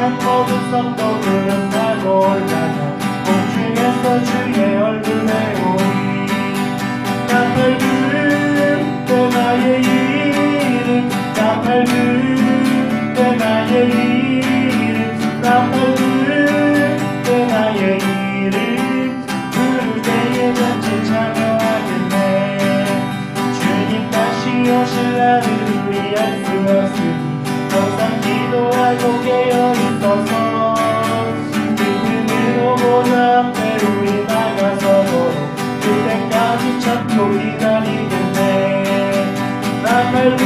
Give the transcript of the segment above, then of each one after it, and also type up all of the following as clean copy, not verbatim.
모든 성도들은 사고를 가냐 공중에서 주의 얼굴에 오니 나 밝은 때 나의 이름 나 밝은 때 나의 이름 나 밝은 때 나의 이름 부를 때에 전체 참여하겠네 주님 다시 오실 날을 우리 알 수 없으니 항상 기도하고 깨어있어서 그 눈으로 보좌 앞에 우리 나가서도록 그때까지 참고 기다리겠네 나 밝은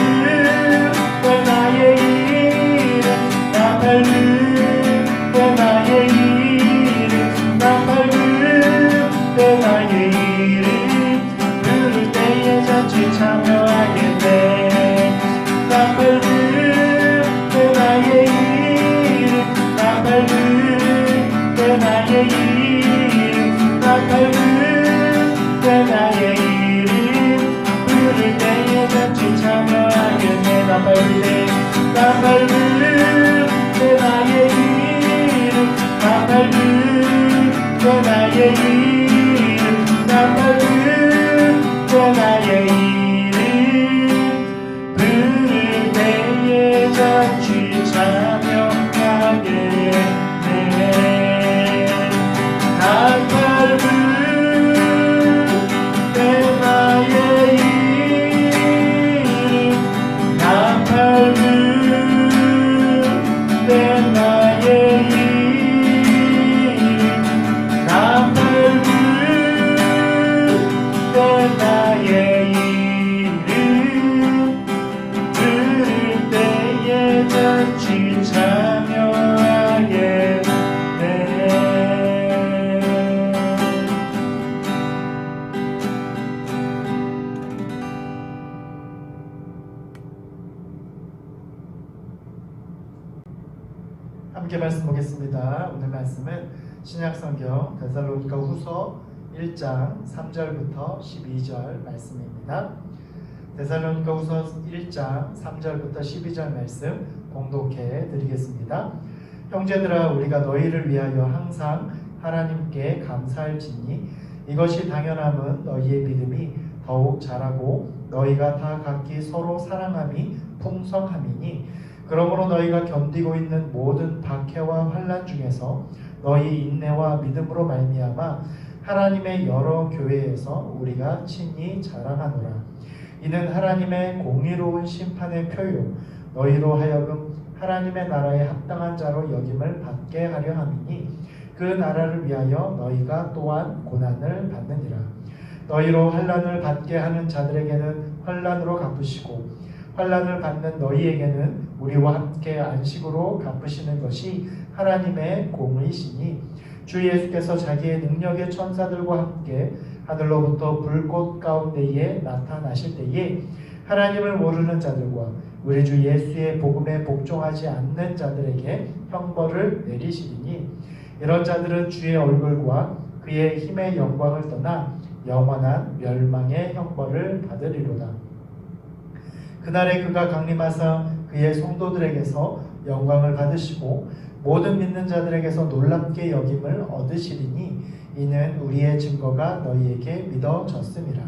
때 나의 이름 나 밝은 때 나의 이름 나 밝은 때 나의 이름 부를 때에 전체 참여하겠네 나 밝은 나의 이름 나 밝은 때 나의 이름 나 밝은 때 나의 이름 부를 때에 전체 참여하겠네 나 밝은 때 나의 이름 나 밝은 때 나의 이름 나 밝은 때 나의 이름 부를 때에 전체 참여하겠네 나 밝은 때 나의 이름 나 밝은 때 나의 이름 나 밝은 때 나의 이름 부를 때에 전치 참여하겠네 함께 말씀 보겠습니다. 오늘 말씀은 신약성경 데살로니가 후서 1장 3절부터 12절 말씀입니다. 데살로니가 후서 1장 3절부터 12절 말씀 봉독해 드리겠습니다. 형제들아 우리가 너희를 위하여 항상 하나님께 감사할지니 이것이 당연함은 너희의 믿음이 더욱 자라고 너희가 다 각기 서로 사랑함이 풍성함이니 그러므로 너희가 견디고 있는 모든 박해와 환난 중에서 너희 인내와 믿음으로 말미암아 하나님의 여러 교회에서 우리가 친히 자랑하노라. 이는 하나님의 공의로운 심판의 표요 너희로 하여금 하나님의 나라에 합당한 자로 여김을 받게 하려 함이니 그 나라를 위하여 너희가 또한 고난을 받느니라. 너희로 환난을 받게 하는 자들에게는 환난으로 갚으시고 환난을 받는 너희에게는 우리와 함께 안식으로 갚으시는 것이 하나님의 공의시니 주 예수께서 자기의 능력의 천사들과 함께 하늘로부터 불꽃 가운데에 나타나실 때에 하나님을 모르는 자들과 우리 주 예수의 복음에 복종하지 않는 자들에게 형벌을 내리시리니 이런 자들은 주의 얼굴과 그의 힘의 영광을 떠나 영원한 멸망의 형벌을 받으리로다. 그날에 그가 강림하사 그의 성도들에게서 영광을 받으시고 모든 믿는 자들에게서 놀랍게 여김을 얻으시리니 이는 우리의 증거가 너희에게 믿어졌음이라.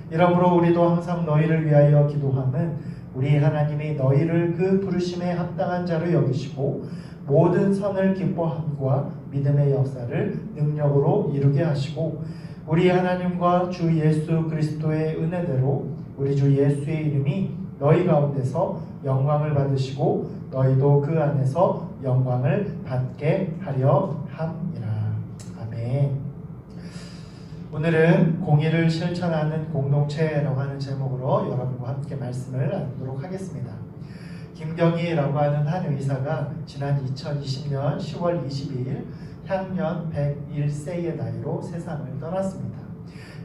이러므로 우리도 항상 너희를 위하여 기도함은 우리 하나님이 너희를 그 부르심에 합당한 자로 여기시고 모든 선을 기뻐함과 믿음의 역사를 능력으로 이루게 하시고 우리 하나님과 주 예수 그리스도의 은혜대로 우리 주 예수의 이름이 너희 가운데서 영광을 받으시고 너희도 그 안에서 영광을 받게 하려 함이라. 아멘. 오늘은 공의를 실천하는 공동체라고 하는 제목으로 여러분과 함께 말씀을 나누도록 하겠습니다. 김경희라고 하는 한 의사가 지난 2020년 10월 22일 향년 101세의 나이로 세상을 떠났습니다.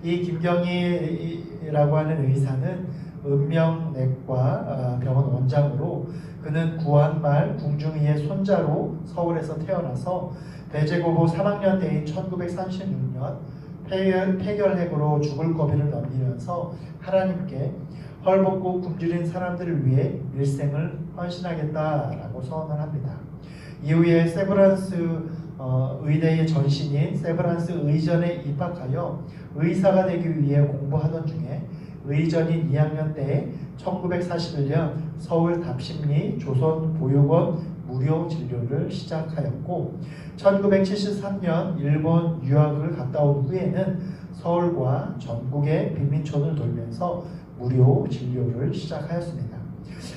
이 김경희라고 하는 의사는 은명내과 병원 원장으로 그는 구한말 궁중이의 손자로 서울에서 태어나서 대제국후 3학년 때인 1936년 폐결핵으로 죽을 고비를 넘기면서 하나님께 헐벗고 굶주린 사람들을 위해 일생을 헌신하겠다라고 선언을 합니다. 이후에 세브란스 의대의 전신인 세브란스 의전에 입학하여 의사가 되기 위해 공부하던 중에 의전인 2학년 때 1941년 서울 답심리 조선보육원 무료 진료를 시작하였고 1973년 일본 유학을 갔다 온 후에는 서울과 전국의 빈민촌을 돌면서 무료 진료를 시작하였습니다.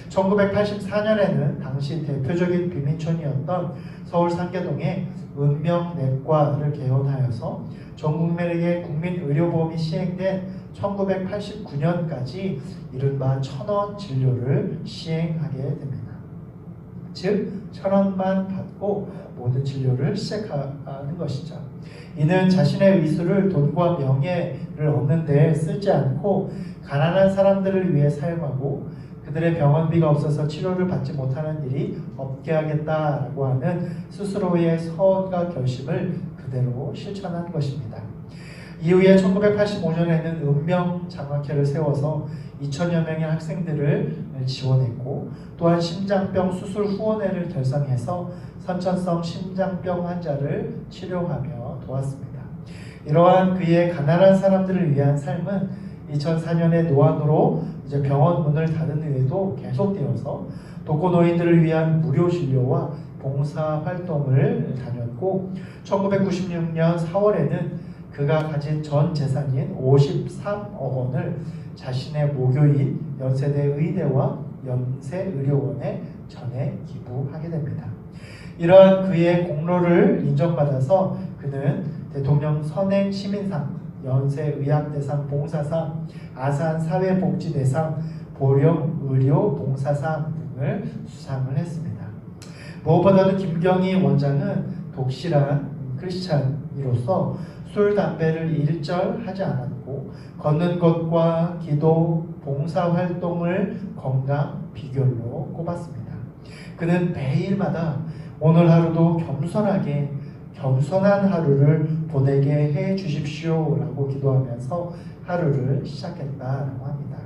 1984년에는 당시 대표적인 빈민촌이었던 서울 상계동에 읍명내과를 개원하여서 전 국민에게 국민의료보험이 시행된 1989년까지 이른바 1,000원 진료를 시행하게 됩니다. 즉 1,000원만 받고 모든 진료를 시작하는 것이죠. 이는 자신의 의술을 돈과 명예를 얻는 데 쓰지 않고 가난한 사람들을 위해 사용하고 그들의 병원비가 없어서 치료를 받지 못하는 일이 없게 하겠다라고 하는 스스로의 서원과 결심을 그대로 실천한 것입니다. 이후에 1985년에는 읍명장학회를 세워서 2,000여 명의 학생들을 지원했고 또한 심장병 수술 후원회를 결성해서 선천성 심장병 환자를 치료하며 도왔습니다. 이러한 그의 가난한 사람들을 위한 삶은 2004년에 노안으로 이제 병원 문을 닫은 후에도 계속되어서 독거노인들을 위한 무료 진료와 봉사 활동을 다녔고 1996년 4월에는 그가 가진 전 재산인 53억 원을 자신의 모교인 연세대 의대와 연세의료원에 전해 기부하게 됩니다. 이러한 그의 공로를 인정받아서 그는 대통령 선행 시민상, 연세의학대상 봉사상, 아산 사회복지대상, 보령의료봉사상 등을 수상을 했습니다. 무엇보다도 김경희 원장은 독실한 크리스찬으로서 술, 담배를 일절하지 않았고 걷는 것과 기도, 봉사활동을 건강 비결로 꼽았습니다. 그는 매일마다 오늘 하루도 겸손한 하루를 보내게 해 주십시오 라고 기도하면서 하루를 시작했다라고 합니다.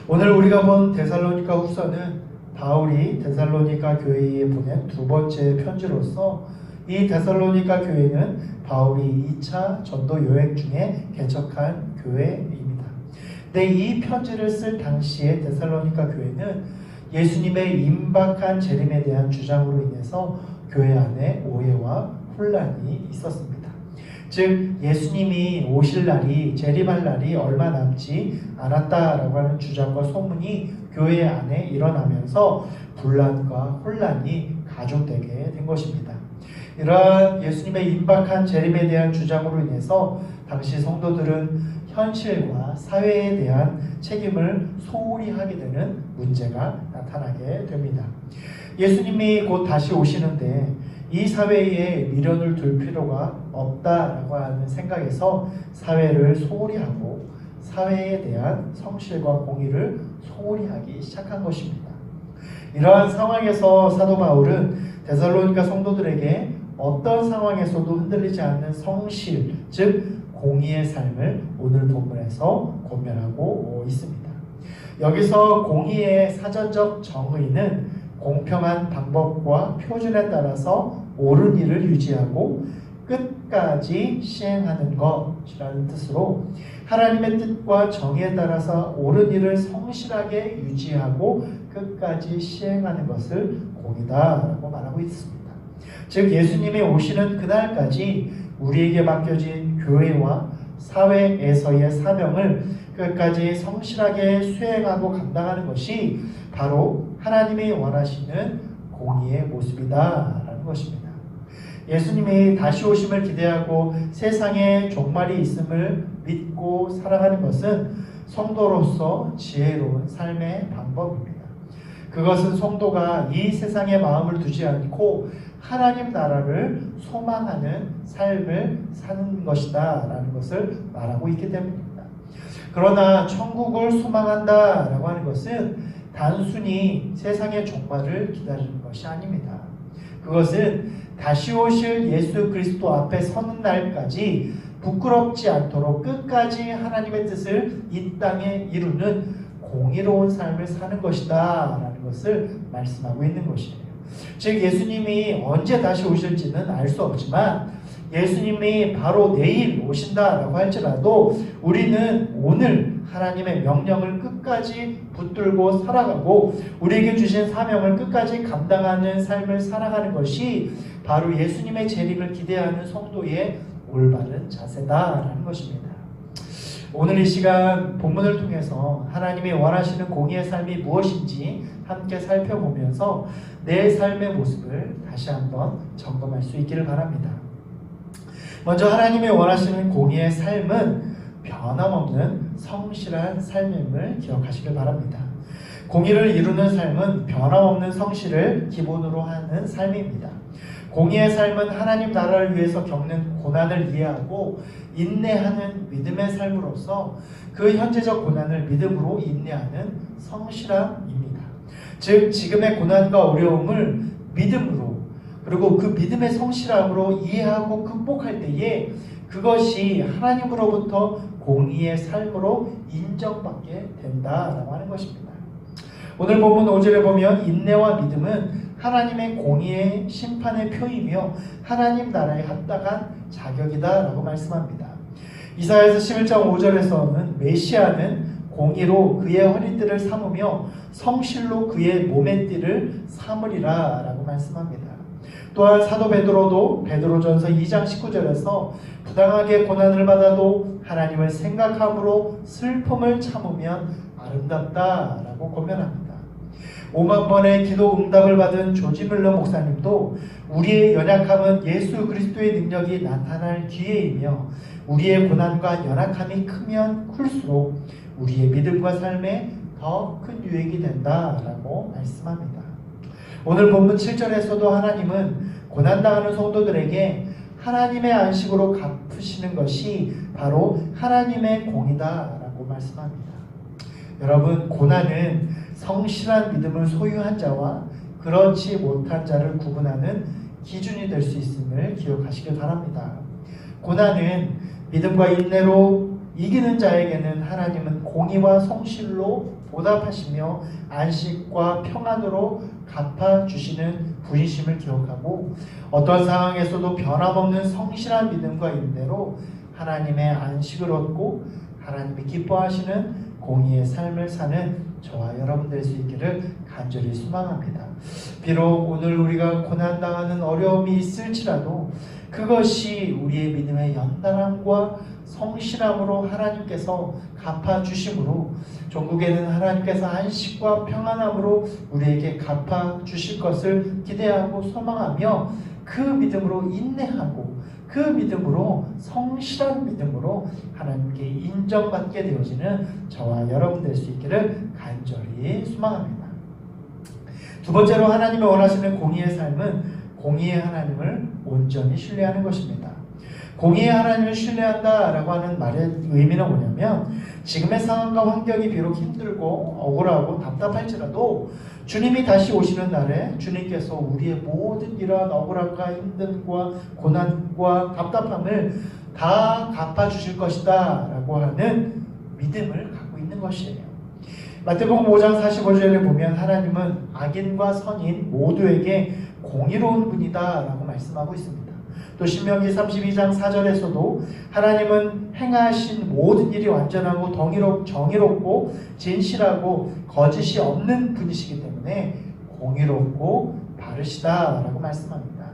오늘 우리가 본 데살로니가 후서는 바울이 데살로니가 교회에 보낸 두 번째 편지로서 이 데살로니가 교회는 바울이 2차 전도 여행 중에 개척한 교회입니다. 근데 이 편지를 쓸 당시에 데살로니가 교회는 예수님의 임박한 재림에 대한 주장으로 인해서 교회 안에 오해와 혼란이 있었습니다. 즉 예수님이 오실 날이 재림할 날이 얼마 남지 않았다라고 하는 주장과 소문이 교회 안에 일어나면서 분란과 혼란이 가중되게 된 것입니다. 이러한 예수님의 임박한 재림에 대한 주장으로 인해서 당시 성도들은 현실과 사회에 대한 책임을 소홀히 하게 되는 문제가 나타나게 됩니다. 예수님이 곧 다시 오시는데 이 사회에 미련을 둘 필요가 없다라고 하는 생각에서 사회를 소홀히 하고 사회에 대한 성실과 공의를 소홀히 하기 시작한 것입니다. 이러한 상황에서 사도 바울은 데살로니가 성도들에게 어떤 상황에서도 흔들리지 않는 성실, 즉 공의의 삶을 오늘 본문에서 고면하고 있습니다. 여기서 공의의 사전적 정의는 공평한 방법과 표준에 따라서 옳은 일을 유지하고 끝까지 시행하는 것이라는 뜻으로 하나님의 뜻과 정의에 따라서 옳은 일을 성실하게 유지하고 끝까지 시행하는 것을 공의다라고 말하고 있습니다. 즉 예수님이 오시는 그날까지 우리에게 맡겨진 교회와 사회에서의 사명을 끝까지 성실하게 수행하고 감당하는 것이 바로 하나님이 원하시는 공의의 모습이다라는 것입니다. 예수님이 다시 오심을 기대하고 세상에 종말이 있음을 믿고 살아가는 것은 성도로서 지혜로운 삶의 방법입니다. 그것은 성도가 이 세상에 마음을 두지 않고 하나님 나라를 소망하는 삶을 사는 것이다 라는 것을 말하고 있기 때문입니다. 그러나 천국을 소망한다 라고 하는 것은 단순히 세상의 종말을 기다리는 것이 아닙니다. 그것은 다시 오실 예수 그리스도 앞에 서는 날까지 부끄럽지 않도록 끝까지 하나님의 뜻을 이 땅에 이루는 공의로운 삶을 사는 것이다 라는 것을 말씀하고 있는 것이에요. 즉 예수님이 언제 다시 오실지는 알 수 없지만 예수님이 바로 내일 오신다라고 할지라도 우리는 오늘 하나님의 명령을 끝까지 붙들고 살아가고 우리에게 주신 사명을 끝까지 감당하는 삶을 살아가는 것이 바로 예수님의 재림을 기대하는 성도의 올바른 자세다라는 것입니다. 오늘 이 시간 본문을 통해서 하나님이 원하시는 공의의 삶이 무엇인지 함께 살펴보면서 내 삶의 모습을 다시 한번 점검할 수 있기를 바랍니다. 먼저 하나님이 원하시는 공의의 삶은 변함없는 성실한 삶임을 기억하시길 바랍니다. 공의를 이루는 삶은 변함없는 성실을 기본으로 하는 삶입니다. 공의의 삶은 하나님 나라를 위해서 겪는 고난을 이해하고 인내하는 믿음의 삶으로서 그 현재적 고난을 믿음으로 인내하는 성실함입니다. 즉 지금의 고난과 어려움을 믿음으로 그리고 그 믿음의 성실함으로 이해하고 극복할 때에 그것이 하나님으로부터 공의의 삶으로 인정받게 된다라고 하는 것입니다. 오늘 본문 5절에 보면 인내와 믿음은 하나님의 공의의 심판의 표이며 하나님 나라에 합당한 자격이다라고 말씀합니다. 이사야서 11장 5절에서는 메시아는 공의로 그의 허리띠를 삼으며 성실로 그의 몸의 띠를 삼으리라 라고 말씀합니다. 또한 사도 베드로도 베드로전서 2장 19절에서 부당하게 고난을 받아도 하나님을 생각함으로 슬픔을 참으면 아름답다라고 권면합니다. 5만 번의 기도 응답을 받은 조지 밀러 목사님도 우리의 연약함은 예수 그리스도의 능력이 나타날 기회이며 우리의 고난과 연약함이 크면 클수록 우리의 믿음과 삶에 더 큰 유익이 된다라고 말씀합니다. 오늘 본문 7절에서도 하나님은 고난당하는 성도들에게 하나님의 안식으로 갚으시는 것이 바로 하나님의 공이다라고 말씀합니다. 여러분, 고난은 성실한 믿음을 소유한 자와 그렇지 못한 자를 구분하는 기준이 될 수 있음을 기억하시길 바랍니다. 고난은 믿음과 인내로 이기는 자에게는 하나님은 공의와 성실로 보답하시며 안식과 평안으로 갚아주시는 분이심을 기억하고 어떤 상황에서도 변함없는 성실한 믿음과 인내로 하나님의 안식을 얻고 하나님이 기뻐하시는 공의의 삶을 사는 저와 여러분 될 수 있기를 간절히 소망합니다. 비록 오늘 우리가 고난당하는 어려움이 있을지라도 그것이 우리의 믿음의 연단함과 성실함으로 하나님께서 갚아주심으로 종국에는 하나님께서 안식과 평안함으로 우리에게 갚아주실 것을 기대하고 소망하며 그 믿음으로 인내하고 그 믿음으로 성실한 믿음으로 하나님께 인정받게 되어지는 저와 여러분 될 수 있기를 간절히 소망합니다. 두 번째로 하나님이 원하시는 공의의 삶은 공의의 하나님을 온전히 신뢰하는 것입니다. 공의의 하나님을 신뢰한다라고 하는 말의 의미는 뭐냐면 지금의 상황과 환경이 비록 힘들고 억울하고 답답할지라도 주님이 다시 오시는 날에 주님께서 우리의 모든 이러한 억울함과 힘듦과 고난과 답답함을 다 갚아주실 것이다 라고 하는 믿음을 갖고 있는 것이에요. 마태복음 5장 45절에 보면 하나님은 악인과 선인 모두에게 공의로운 분이다 라고 말씀하고 있습니다. 또 신명기 32장 4절에서도 하나님은 행하신 모든 일이 완전하고 정의롭고 진실하고 거짓이 없는 분이시기 때문에 공의롭고 바르시다라고 말씀합니다.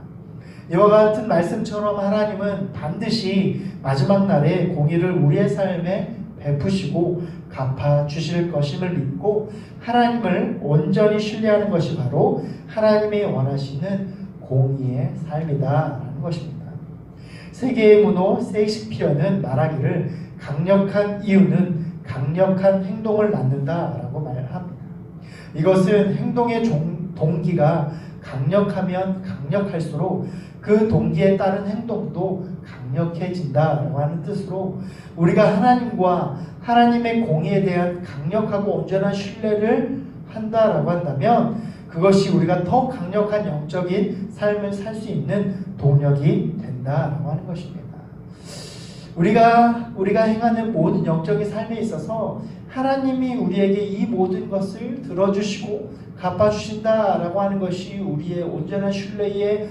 이와 같은 말씀처럼 하나님은 반드시 마지막 날에 공의를 우리의 삶에 베푸시고 갚아주실 것임을 믿고 하나님을 온전히 신뢰하는 것이 바로 하나님이 원하시는 공의의 삶이다라는 것입니다. 세계의 문호 세익스피어는 말하기를 강력한 이유는 강력한 행동을 낳는다라고 말합니다. 이것은 행동의 동기가 강력하면 강력할수록 그 동기에 따른 행동도 강력해진다라고 하는 뜻으로 우리가 하나님과 하나님의 공의에 대한 강력하고 온전한 신뢰를 한다라고 한다면 그것이 우리가 더 강력한 영적인 삶을 살 수 있는 동력이 된다라고 하는 것입니다. 우리가 행하는 모든 영적인 삶에 있어서 하나님이 우리에게 이 모든 것을 들어주시고 갚아주신다라고 하는 것이 우리의 온전한 신뢰의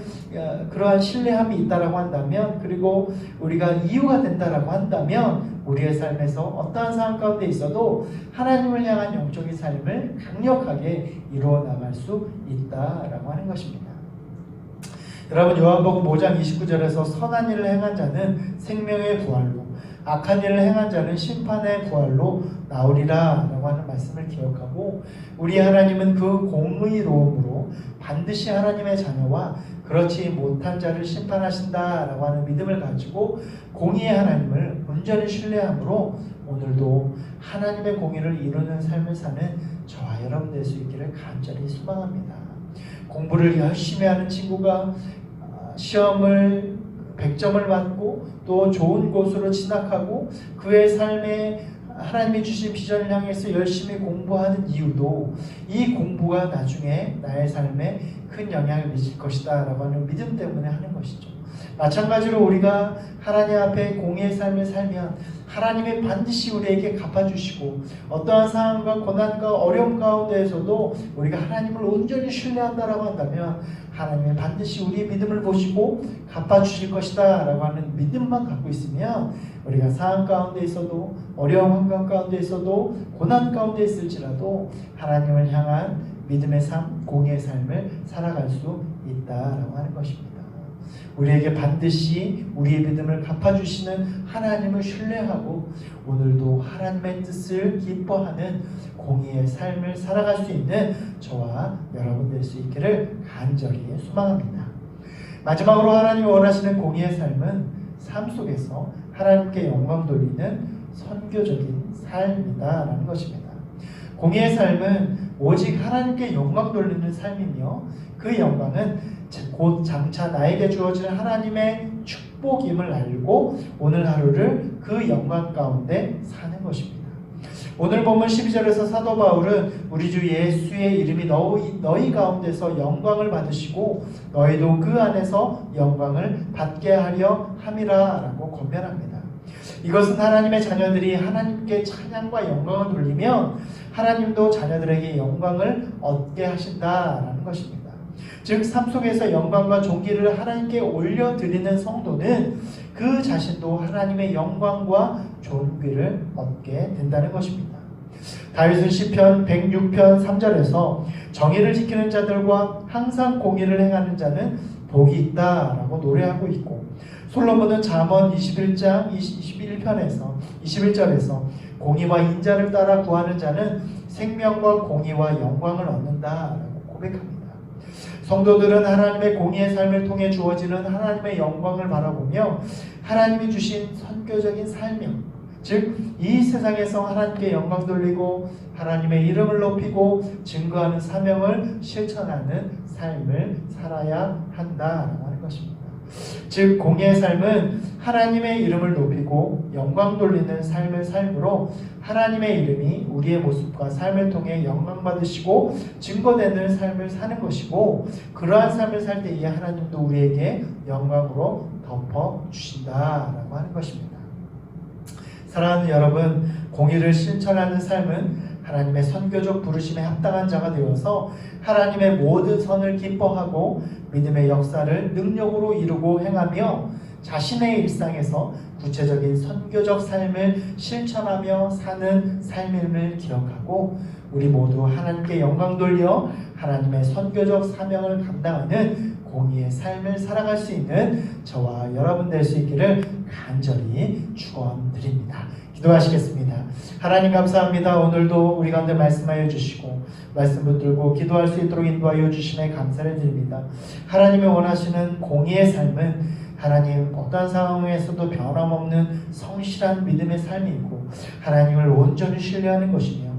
그러한 신뢰함이 있다라고 한다면, 그리고 우리가 이유가 된다라고 한다면 우리의 삶에서 어떠한 상황 가운데 있어도 하나님을 향한 영적인 삶을 강력하게 이루어 나갈 수 있다라고 하는 것입니다. 여러분, 요한복음 5장 29절에서 선한 일을 행한 자는 생명의 부활로, 악한 일을 행한 자는 심판의 부활로 나오리라 라고 하는 말씀을 기억하고, 우리 하나님은 그 공의로움으로 반드시 하나님의 자녀와 그렇지 못한 자를 심판하신다 라고 하는 믿음을 가지고 공의의 하나님을 온전히 신뢰함으로 오늘도 하나님의 공의를 이루는 삶을 사는 저와 여러분 될 수 있기를 간절히 소망합니다. 공부를 열심히 하는 친구가 시험을 100점을 받고 또 좋은 곳으로 진학하고 그의 삶에 하나님이 주신 비전을 향해서 열심히 공부하는 이유도 이 공부가 나중에 나의 삶에 큰 영향을 미칠 것이다 라고 하는 믿음 때문에 하는 것이죠. 마찬가지로 우리가 하나님 앞에 공의의 삶을 살면 하나님이 반드시 우리에게 갚아주시고, 어떠한 상황과 고난과 어려움 가운데에서도 우리가 하나님을 온전히 신뢰한다라고 한다면 하나님이 반드시 우리의 믿음을 보시고 갚아주실 것이다 라고 하는 믿음만 갖고 있으면 우리가 상황 가운데 있어도, 어려운 환경 가운데 있어도, 고난 가운데 있을지라도 하나님을 향한 믿음의 삶, 공의의 삶을 살아갈 수 있다라고 하는 것입니다. 우리에게 반드시 우리의 믿음을 갚아주시는 하나님을 신뢰하고 오늘도 하나님의 뜻을 기뻐하는 공의의 삶을 살아갈 수 있는 저와 여러분 될 수 있기를 간절히 소망합니다. 마지막으로 하나님이 원하시는 공의의 삶은 삶 속에서 하나님께 영광 돌리는 선교적인 삶이다라는 것입니다. 공의의 삶은 오직 하나님께 영광 돌리는 삶이며 그 영광은 곧 장차 나에게 주어질 하나님의 축복임을 알고 오늘 하루를 그 영광 가운데 사는 것입니다. 오늘 본문 12절에서 사도 바울은 우리 주 예수의 이름이 너희 가운데서 영광을 받으시고 너희도 그 안에서 영광을 받게 하려 함이라 라고 권면합니다. 이것은 하나님의 자녀들이 하나님께 찬양과 영광을 돌리면 하나님도 자녀들에게 영광을 얻게 하신다라는 것입니다. 즉 삶 속에서 영광과 존귀를 하나님께 올려드리는 성도는 그 자신도 하나님의 영광과 존귀를 얻게 된다는 것입니다. 다윗은 시편 106편 3절에서 정의를 지키는 자들과 항상 공의를 행하는 자는 복이 있다라고 노래하고 있고, 솔로몬은 잠언 21장 21절에서 공의와 인자를 따라 구하는 자는 생명과 공의와 영광을 얻는다라고 고백합니다. 성도들은 하나님의 공의의 삶을 통해 주어지는 하나님의 영광을 바라보며 하나님이 주신 선교적인 삶명, 즉 이 세상에서 하나님께 영광 돌리고 하나님의 이름을 높이고 증거하는 사명을 실천하는 삶을 살아야 한다라고 하는 것입니다. 즉 공의의 삶은 하나님의 이름을 높이고 영광 돌리는 삶을 삶으로 하나님의 이름이 우리의 모습과 삶을 통해 영광 받으시고 증거되는 삶을 사는 것이고, 그러한 삶을 살 때에 하나님도 우리에게 영광으로 덮어주신다라고 하는 것입니다. 사랑하는 여러분, 공의를 실천하는 삶은 하나님의 선교적 부르심에 합당한 자가 되어서 하나님의 모든 선을 기뻐하고 믿음의 역사를 능력으로 이루고 행하며 자신의 일상에서 구체적인 선교적 삶을 실천하며 사는 삶임을 기억하고 우리 모두 하나님께 영광 돌려 하나님의 선교적 사명을 감당하는 공의의 삶을 살아갈 수 있는 저와 여러분 될 수 있기를 간절히 축원드립니다. 기도하시겠습니다. 하나님 감사합니다. 오늘도 우리 가운데 말씀하여 주시고 말씀 붙들고 기도할 수 있도록 인도하여 주심에 감사를 드립니다. 하나님이 원하시는 공의의 삶은 하나님 어떠한 상황에서도 변함없는 성실한 믿음의 삶이고 하나님을 온전히 신뢰하는 것이며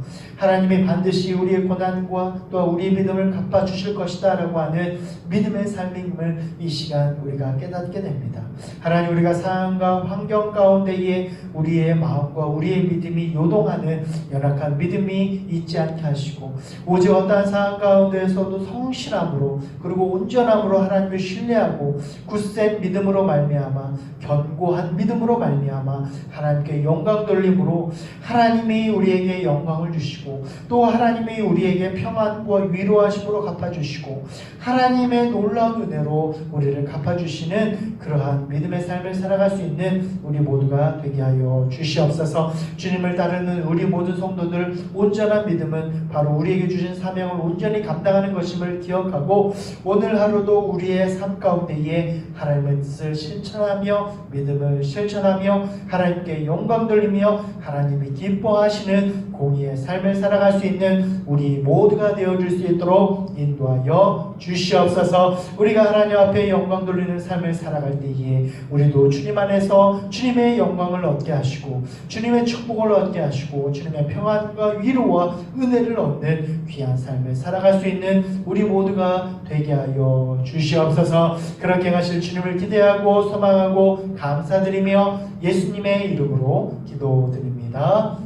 하나님이 반드시 우리의 고난과 또 우리의 믿음을 갚아주실 것이다 라고 하는 믿음의 삶임을 이 시간 우리가 깨닫게 됩니다. 하나님, 우리가 상황과 환경 가운데에 우리의 마음과 우리의 믿음이 요동하는 연약한 믿음이 있지 않게 하시고, 오직 어떠한 상황 가운데에서도 성실함으로 그리고 온전함으로 하나님을 신뢰하고 굳센 믿음으로 말미암아, 견고한 믿음으로 말미암아 하나님께 영광 돌림으로 하나님이 우리에게 영광을 주시고, 또 하나님이 우리에게 평안과 위로하심으로 갚아주시고 하나님의 놀라운 은혜로 우리를 갚아주시는 그러한 믿음의 삶을 살아갈 수 있는 우리 모두가 되게 하여 주시옵소서. 주님을 따르는 우리 모든 성도들, 온전한 믿음은 바로 우리에게 주신 사명을 온전히 감당하는 것임을 기억하고, 오늘 하루도 우리의 삶 가운데에 하나님의 뜻을 실천하며 믿음을 실천하며 하나님께 영광 돌리며 하나님이 기뻐하시는 공의의 삶을 살아갈 수 있는 우리 모두가 되어줄 수 있도록 인도하여 주시옵소서. 우리가 하나님 앞에 영광 돌리는 삶을 살아갈 때에 우리도 주님 안에서 주님의 영광을 얻게 하시고 주님의 축복을 얻게 하시고 주님의 평안과 위로와 은혜를 얻는 귀한 삶을 살아갈 수 있는 우리 모두가 되게 하여 주시옵소서. 그렇게 하실 주님을 기대하고 소망하고 감사드리며 예수님의 이름으로 기도드립니다.